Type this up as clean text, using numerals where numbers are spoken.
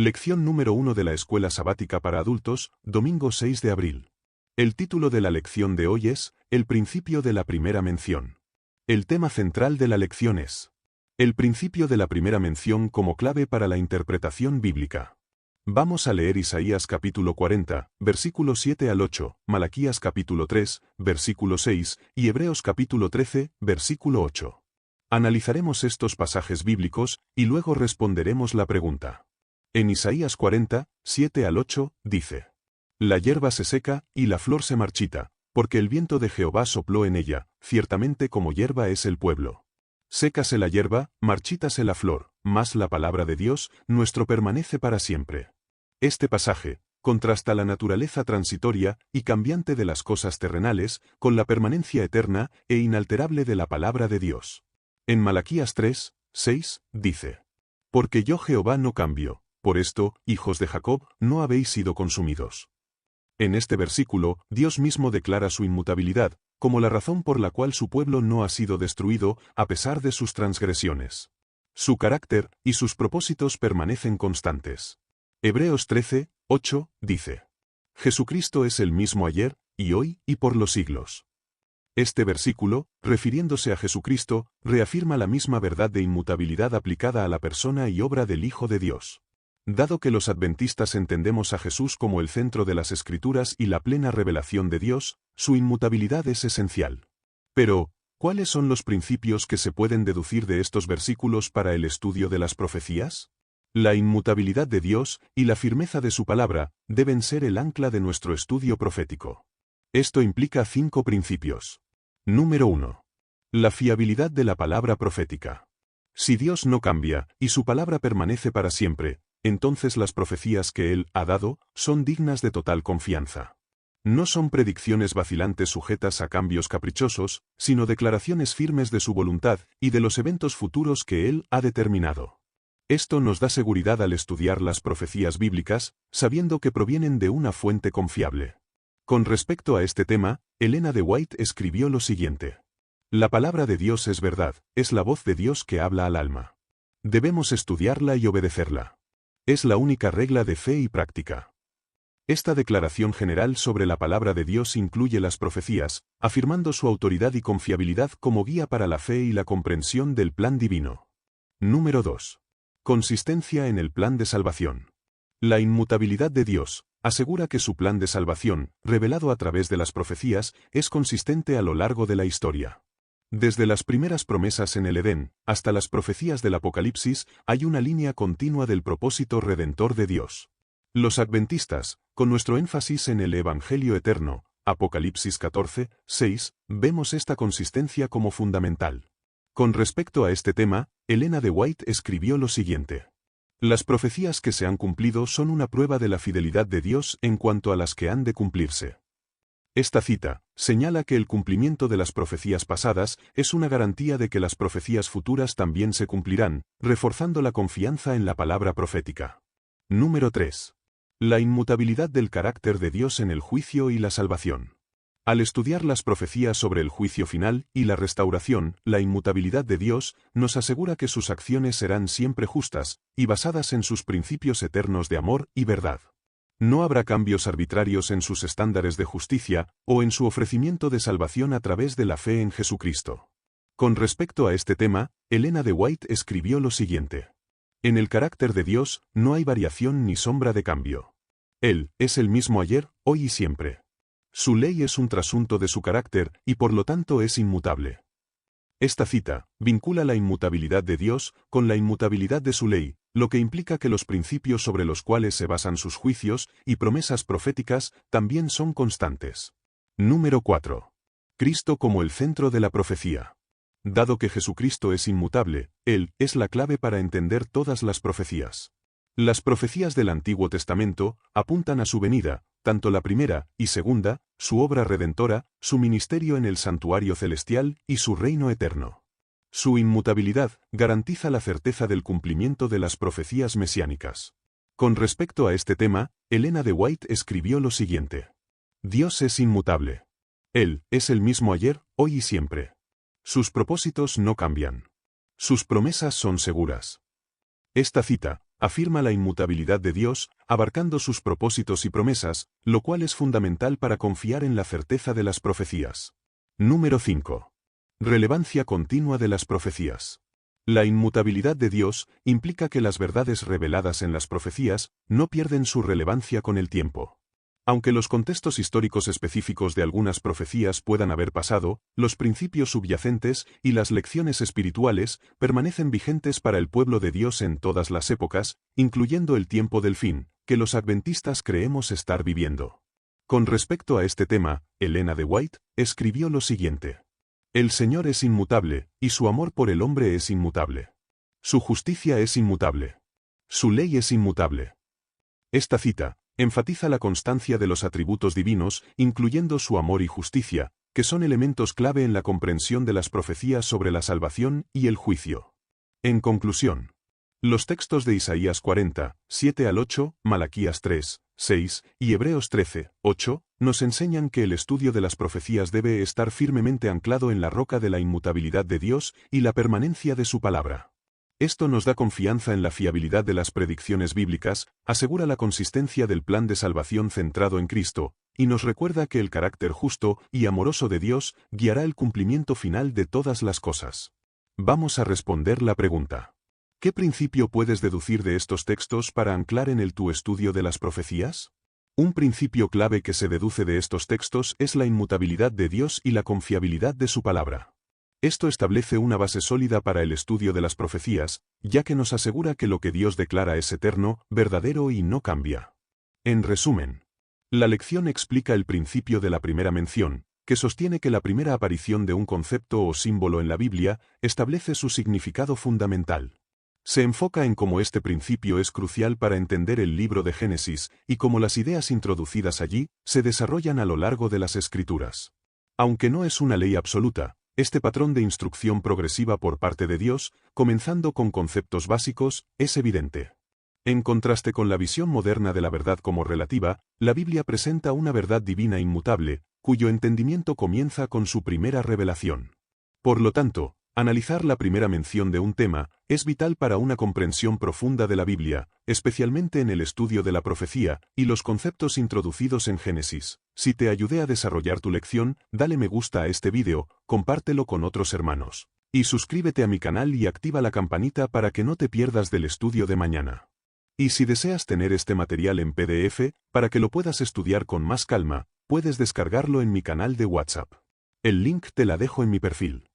Lección número 1 de la Escuela Sabática para Adultos, domingo 6 de abril. El título de la lección de hoy es, El principio de la primera mención. El tema central de la lección es, el principio de la primera mención como clave para la interpretación bíblica. Vamos a leer Isaías capítulo 40, versículos 7 al 8, Malaquías capítulo 3, versículo 6, y Hebreos capítulo 13, versículo 8. Analizaremos estos pasajes bíblicos, y luego responderemos la pregunta. En Isaías 40, 7 al 8, dice: La hierba se seca, y la flor se marchita, porque el viento de Jehová sopló en ella, ciertamente como hierba es el pueblo. Sécase la hierba, marchítase la flor, mas la palabra de Dios, nuestro permanece para siempre. Este pasaje contrasta la naturaleza transitoria y cambiante de las cosas terrenales con la permanencia eterna e inalterable de la palabra de Dios. En Malaquías 3, 6, dice: Porque yo Jehová no cambio. Por esto, hijos de Jacob, no habéis sido consumidos. En este versículo, Dios mismo declara su inmutabilidad, como la razón por la cual su pueblo no ha sido destruido, a pesar de sus transgresiones. Su carácter y sus propósitos permanecen constantes. Hebreos 13, 8, dice: Jesucristo es el mismo ayer, y hoy, y por los siglos. Este versículo, refiriéndose a Jesucristo, reafirma la misma verdad de inmutabilidad aplicada a la persona y obra del Hijo de Dios. Dado que los adventistas entendemos a Jesús como el centro de las Escrituras y la plena revelación de Dios, su inmutabilidad es esencial. Pero, ¿cuáles son los principios que se pueden deducir de estos versículos para el estudio de las profecías? La inmutabilidad de Dios y la firmeza de su palabra deben ser el ancla de nuestro estudio profético. Esto implica 5 principios. Número 1. La fiabilidad de la palabra profética. Si Dios no cambia y su palabra permanece para siempre, entonces las profecías que Él ha dado son dignas de total confianza. No son predicciones vacilantes sujetas a cambios caprichosos, sino declaraciones firmes de su voluntad y de los eventos futuros que Él ha determinado. Esto nos da seguridad al estudiar las profecías bíblicas, sabiendo que provienen de una fuente confiable. Con respecto a este tema, Elena de White escribió lo siguiente: La palabra de Dios es verdad, es la voz de Dios que habla al alma. Debemos estudiarla y obedecerla. Es la única regla de fe y práctica. Esta declaración general sobre la palabra de Dios incluye las profecías, afirmando su autoridad y confiabilidad como guía para la fe y la comprensión del plan divino. Número 2. Consistencia en el plan de salvación. La inmutabilidad de Dios asegura que su plan de salvación, revelado a través de las profecías, es consistente a lo largo de la historia. Desde las primeras promesas en el Edén, hasta las profecías del Apocalipsis, hay una línea continua del propósito redentor de Dios. Los adventistas, con nuestro énfasis en el Evangelio eterno, Apocalipsis 14, 6, vemos esta consistencia como fundamental. Con respecto a este tema, Elena de White escribió lo siguiente: Las profecías que se han cumplido son una prueba de la fidelidad de Dios en cuanto a las que han de cumplirse. Esta cita señala que el cumplimiento de las profecías pasadas es una garantía de que las profecías futuras también se cumplirán, reforzando la confianza en la palabra profética. Número 3. La inmutabilidad del carácter de Dios en el juicio y la salvación. Al estudiar las profecías sobre el juicio final y la restauración, la inmutabilidad de Dios nos asegura que sus acciones serán siempre justas y basadas en sus principios eternos de amor y verdad. No habrá cambios arbitrarios en sus estándares de justicia o en su ofrecimiento de salvación a través de la fe en Jesucristo. Con respecto a este tema, Elena de White escribió lo siguiente: En el carácter de Dios no hay variación ni sombra de cambio. Él es el mismo ayer, hoy y siempre. Su ley es un trasunto de su carácter y por lo tanto es inmutable. Esta cita vincula la inmutabilidad de Dios con la inmutabilidad de su ley, lo que implica que los principios sobre los cuales se basan sus juicios y promesas proféticas también son constantes. Número 4. Cristo como el centro de la profecía. Dado que Jesucristo es inmutable, Él es la clave para entender todas las profecías. Las profecías del Antiguo Testamento apuntan a su venida, tanto la primera y segunda, su obra redentora, su ministerio en el santuario celestial y su reino eterno. Su inmutabilidad garantiza la certeza del cumplimiento de las profecías mesiánicas. Con respecto a este tema, Elena de White escribió lo siguiente: Dios es inmutable. Él es el mismo ayer, hoy y siempre. Sus propósitos no cambian. Sus promesas son seguras. Esta cita Afirma la inmutabilidad de Dios, abarcando sus propósitos y promesas, lo cual es fundamental para confiar en la certeza de las profecías. Número 5. Relevancia continua de las profecías. La inmutabilidad de Dios implica que las verdades reveladas en las profecías no pierden su relevancia con el tiempo. Aunque los contextos históricos específicos de algunas profecías puedan haber pasado, los principios subyacentes y las lecciones espirituales permanecen vigentes para el pueblo de Dios en todas las épocas, incluyendo el tiempo del fin, que los adventistas creemos estar viviendo. Con respecto a este tema, Elena de White escribió lo siguiente: El Señor es inmutable, y su amor por el hombre es inmutable. Su justicia es inmutable. Su ley es inmutable. Esta cita enfatiza la constancia de los atributos divinos, incluyendo su amor y justicia, que son elementos clave en la comprensión de las profecías sobre la salvación y el juicio. En conclusión, los textos de Isaías 40, 7 al 8, Malaquías 3, 6 y Hebreos 13, 8, nos enseñan que el estudio de las profecías debe estar firmemente anclado en la roca de la inmutabilidad de Dios y la permanencia de su palabra. Esto nos da confianza en la fiabilidad de las predicciones bíblicas, asegura la consistencia del plan de salvación centrado en Cristo, y nos recuerda que el carácter justo y amoroso de Dios guiará el cumplimiento final de todas las cosas. Vamos a responder la pregunta: ¿qué principio puedes deducir de estos textos para anclar en tu estudio de las profecías? Un principio clave que se deduce de estos textos es la inmutabilidad de Dios y la confiabilidad de su palabra. Esto establece una base sólida para el estudio de las profecías, ya que nos asegura que lo que Dios declara es eterno, verdadero y no cambia. En resumen, la lección explica el principio de la primera mención, que sostiene que la primera aparición de un concepto o símbolo en la Biblia establece su significado fundamental. Se enfoca en cómo este principio es crucial para entender el libro de Génesis y cómo las ideas introducidas allí se desarrollan a lo largo de las Escrituras. Aunque no es una ley absoluta, este patrón de instrucción progresiva por parte de Dios, comenzando con conceptos básicos, es evidente. En contraste con la visión moderna de la verdad como relativa, la Biblia presenta una verdad divina inmutable, cuyo entendimiento comienza con su primera revelación. Por lo tanto, analizar la primera mención de un tema es vital para una comprensión profunda de la Biblia, especialmente en el estudio de la profecía y los conceptos introducidos en Génesis. Si te ayudé a desarrollar tu lección, dale me gusta a este vídeo, compártelo con otros hermanos. Y suscríbete a mi canal y activa la campanita para que no te pierdas del estudio de mañana. Y si deseas tener este material en PDF, para que lo puedas estudiar con más calma, puedes descargarlo en mi canal de WhatsApp. El link te la dejo en mi perfil.